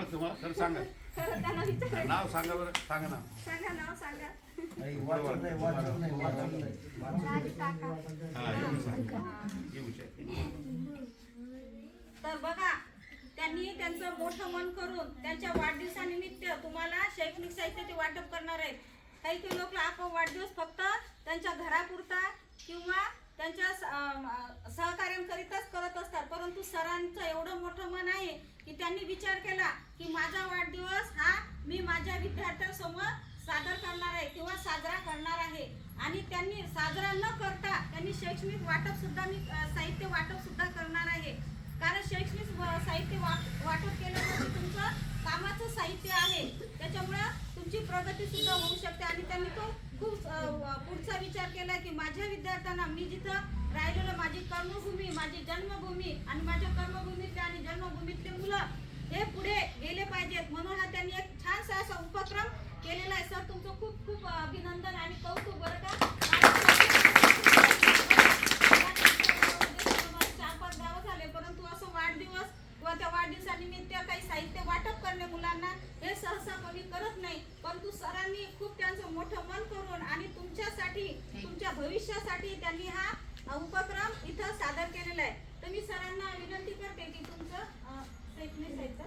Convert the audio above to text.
बरं तुम्हाला खरं सांगा. खरं त्यांना विचार. नाव सांगा बरं. सांगा नाव. सांगा नाव सांगा. तर बघा त्यांनी त्यांचं मोठं मन करून त्यांच्या वाढदिवसानिमित्त तुम्हाला शैक्षणिक साहित्याचे वाटप करणार आहेत. काही काही लोक आपण वाढदिवस फक्त त्यांच्या घरापुरता किंवा त्यांच्या सहकार्यांकरिताच करत असतात, परंतु सरांचं एवढं मोठं मन आहे की त्यांनी विचार केला की माझा वाढदिवस हा मी माझ्या विद्यार्थ्यांसमोर सादर करणार आहे किंवा साजरा करणार आहे. आणि त्यांनी साजरा न करता त्यांनी शैक्षणिक वाटप सुद्धा मी साहित्य वाटप सुद्धा करणार आहे. कारण शैक्षणिक साहित्य वाटप केल्यामुळे तुमचं कामाचं साहित्य आहे, त्याच्यामुळे तुमची प्रगती सुद्धा होऊ शकते. आणि त्यांनी तो खूप पुढचा विचार केला की माझ्या विद्यार्थ्यांना मी जिथं राहिलेलं माझी कर्मभूमी, माझी जन्मभूमी आणि माझ्या कर्मभूमीतले आणि जन्मभूमीतले मुलं हे पुढे गेले पाहिजेत, म्हणून हा त्यांनी एक छानसा असा उपक्रम केलेला आहे. सर तुमचं खूप खूप अभिनंदन आणि कौतुक बरं का. 4-5 गावं झाले, परंतु असं वाढदिवस किंवा त्या वाढदिवसानिमित्त काही साहित्य वाटप करणे मुलांना हे सहसा कोणी करत नाही, परंतु सरांनी खूप त्यांचं मोठं मन करून आणि तुमच्यासाठी तुमच्या भविष्यासाठी त्यांनी हा उपक्रम इथं सादर केलेला आहे. तर मी सरांना विनंती करते की तुमचं शैक्षणिक साहित्य